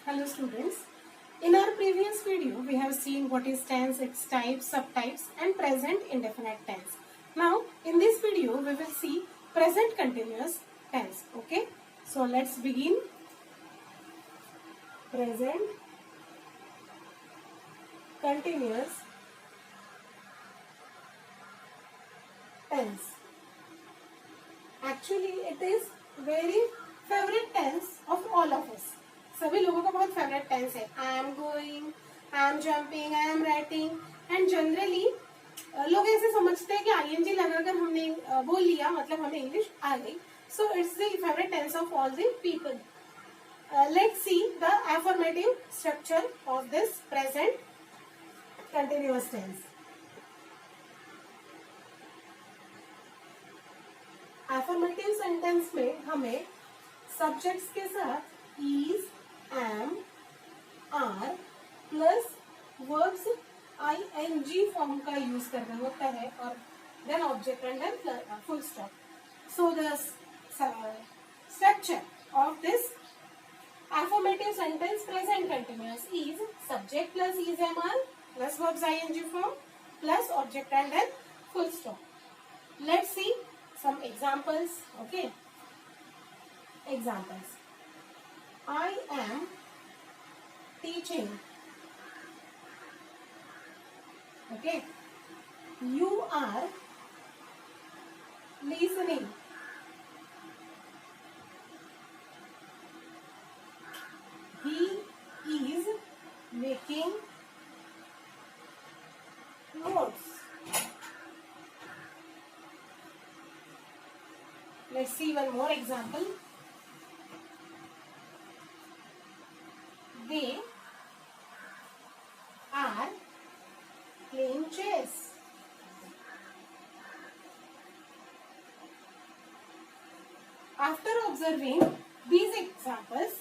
Hello students. In our previous video, we have seen what is tense, its types, subtypes and present indefinite tense. Now, in this video, we will see present continuous tense. Okay. So, let's begin. Present continuous tense. Actually, it is very favorite tense of all of us. सभी लोगों का बहुत favourite tense है. I am going, I am jumping, I am writing. And generally लोग ऐसे समझते हैं कि आईएनजी लगाकर हमने बोल लिया मतलब हमें इंग्लिश आ गई. So it's the favourite tense of all the people. Let's see the affirmative structure of this present continuous tense. Affirmative sentence में हमें सब्जेक्ट्स के साथ is, am, are plus verbs ING form का यूज करना होता है और then object and then full stop. So the structure of this affirmative sentence present continuous is subject plus is, am, are plus verbs ing form plus object and then full stop. Let's see some examples. Okay, examples. I am teaching. Okay, you are listening. He is making notes. Let's see one more example. They are playing chess. After observing these examples,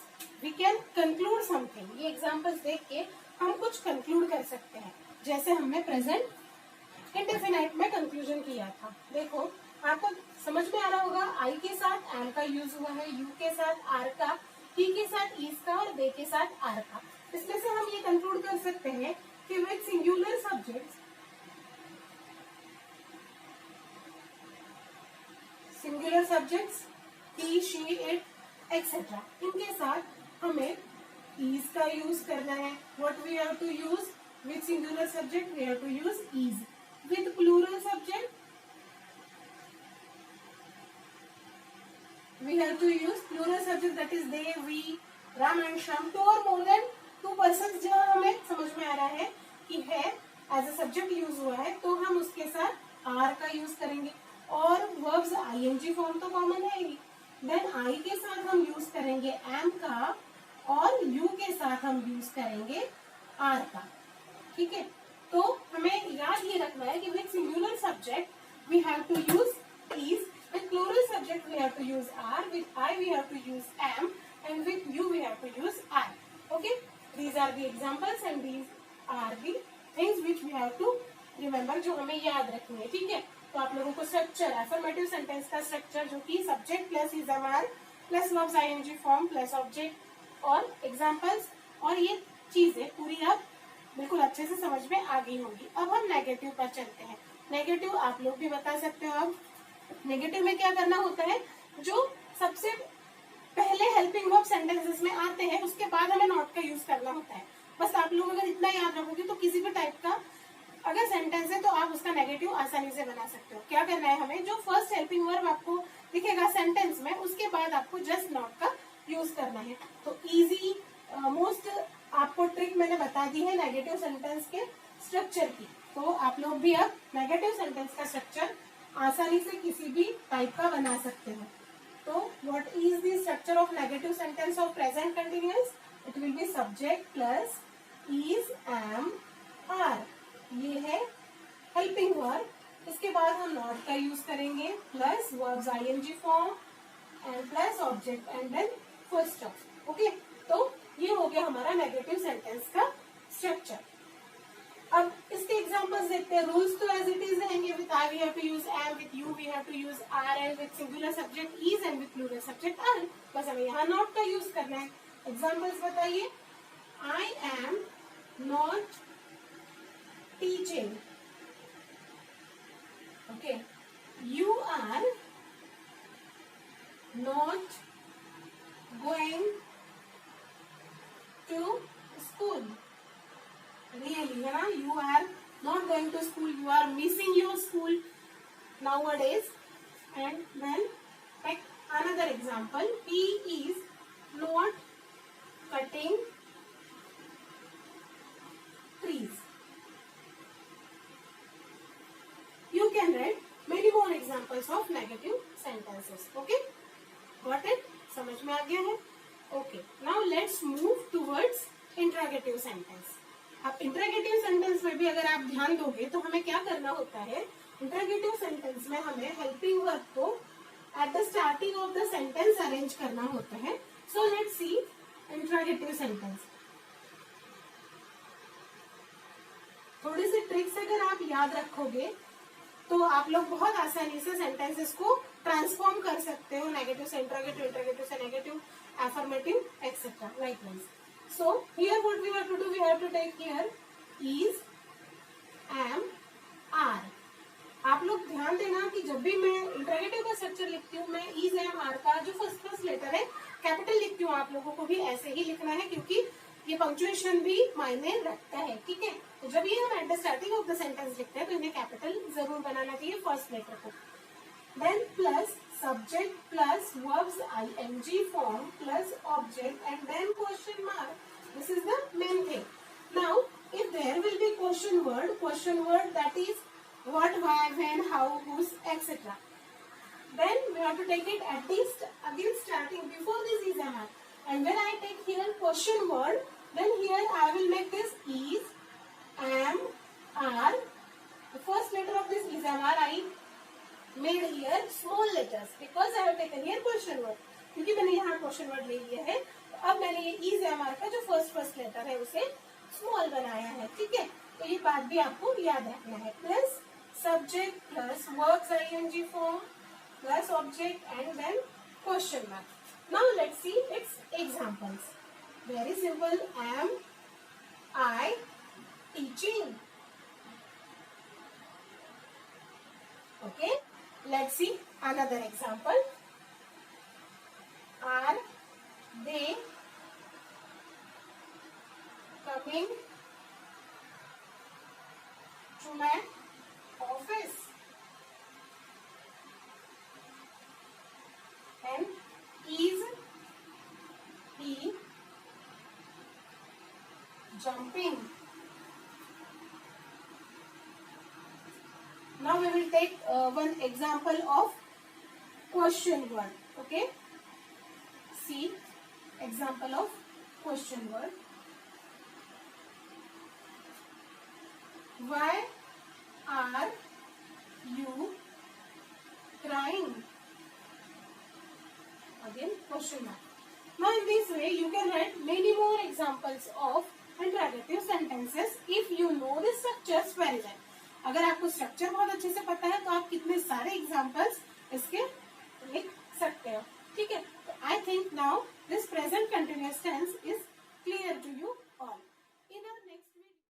we can conclude something. ये examples देख के हम कुछ conclude कर सकते हैं. जैसे हमने present indefinite में conclusion किया था. देखो आपको समझ में आ रहा होगा. I के साथ am का यूज हुआ है, you के साथ are का, he के साथ is का और they के साथ are का. इसमें से हम ये कंक्लूड कर सकते हैं कि with singular subjects, he, she, it, etc. इनके साथ हमें is का यूज करना है. What we have to use with singular subject? We have to use is. With plural subject, we have to use plural subject, that is they, we, Ram and Sham. Two or more than two persons जहाँ हमें समझ में आ रहा है कि है as a subject use हुआ है तो हम उसके साथ are का यूज करेंगे. और verbs ing फॉर्म तो कॉमन है ही. देन I के साथ हम यूज करेंगे am का और you के साथ हम यूज करेंगे are का. ठीक है, तो हमें याद ये रखना है कि with singular subject we have to use is, with plural subject we have to use are, with I we have to use am, and with you we have to use are. Okay, these are the examples and these are the things which we have to remember, जो हमें याद रखनी है. ठीक है, तो आप लोगों को स्ट्रक्चर, एफर्मेटिव सेंटेंस का स्ट्रक्चर जो कि subject plus is, am, are plus verbs ING form plus object और एग्जांपल्स और ये चीजें पूरी आप बिल्कुल अच्छे से समझ में आ गई होंगी. अब हम नेगेटिव पर चलते हैं. नेगेटिव आप लोग भी बता सकते हो. अब नेगेटिव में क्या करना होता है, जो सबसे पहले हेल्पिंग वर्ब सेंटेंसेस में आते हैं उसके बाद हमें नॉट का यूज करना होता है. बस आप लोग अगर इतना याद रखोगे तो किसी भी टाइप का अगर सेंटेंस है तो आप उसका नेगेटिव आसानी से बना सकते हो. क्या करना है हमें, जो फर्स्ट हेल्पिंग वर्ब आपको दिखेगा सेंटेंस में उसके बाद आपको जस्ट नॉट का यूज करना है. तो इजी मोस्ट आपको ट्रिक मैंने बता दी है नेगेटिव सेंटेंस के स्ट्रक्चर की. तो आप लोग भी अब नेगेटिव सेंटेंस का स्ट्रक्चर आसानी से किसी भी टाइप का बना सकते हो. तो what is the structure of negative sentence of present continuous? It will be subject plus is, am, are. ये है हेल्पिंग वर्ब. इसके बाद हम नॉट का यूज करेंगे plus verbs ING form and plus object and then full stop. Okay, तो ये हो गया हमारा नेगेटिव सेंटेंस का स्ट्रक्चर. अब इसके एग्जांपल्स देखते हैं. रूल्स तो एज इट इज रहेंगे. With I we have to use am, with you we have to use are, and with singular subject is and with plural subject are. बस हमें यहाँ नॉट का यूज करना है. एग्जांपल्स बताइए. I am not teaching. Okay. You are not going to school. Really, है ना? You are not going to school. You are missing your school nowadays. And then take another example. He is not cutting trees. You can write many more examples of negative sentences. Okay? Got it? समझ में आ गया है? Okay. Now let's move towards interrogative sentence. अब interrogative sentence में भी अगर आप ध्यान दोगे तो हमें क्या करना होता है, इंटरोगेटिव सेंटेंस में हमें हेल्पिंग वर्ब को eight the starting of the sentence arrange करना होता है. So let's see interrogative sentence. थोड़ी सी ट्रिक्स अगर आप याद रखोगे तो आप लोग बहुत आसानी से सेंटेंसेस को ट्रांसफॉर्म कर सकते हो नेगेटिव से इंटरोगेटिव, इंटरोगेटिव से negative, affirmative etcetera, likewise. So here what we have to do, we have to take here is, am, are. आप लोग ध्यान देना कि जब भी मैं इंटरोगेटिव का स्ट्रक्चर लिखती हूँ मैं is, am, are का जो फर्स्ट लेटर है कैपिटल लिखती हूँ. आप लोगों को भी ऐसे ही लिखना है क्योंकि ये पंक्चुएशन भी मायने रखता है. ठीक है, तो जब ये हम at the starting of the sentence लिखते हैं तो इन्हें कैपिटल जरूर बनाना चाहिए फर्स्ट लेटर को. Then plus subject plus verbs ing form plus object and then question mark. This is the main thing. Now if there will be question word that is what, why, when, how, whose, etc. Then we have to take it at least again starting before this is, am, are. And when I take here question word, then here I will make this is, am, are. The first letter of this is, am, are I made here small letters because I have taken here question word. क्योंकि मैंने यहाँ question word ले लिया है तो अब मैंने ये is, am, are का जो फर्स्ट लेटर है उसे स्मॉल बनाया है. ठीक है, तो ये बात भी आपको याद रखना है. Plus subject plus verbs ing form plus object and then question mark. Now let's see its examples. Very simple. am I teaching? Okay. Let's see another example. Are they coming to my office? And is he jumping? Now we will take one example of question word. Okay. See example of question word. Why are you crying? Again question mark. Now in this way you can write many more examples of interrogative sentences if you know the structures very well. अगर आपको structure बहुत अच्छे से पता है तो आप कितने सारे एग्जाम्पल्स इसके लिख सकते हो. ठीक है, तो I think now this present continuous tense is clear to you all.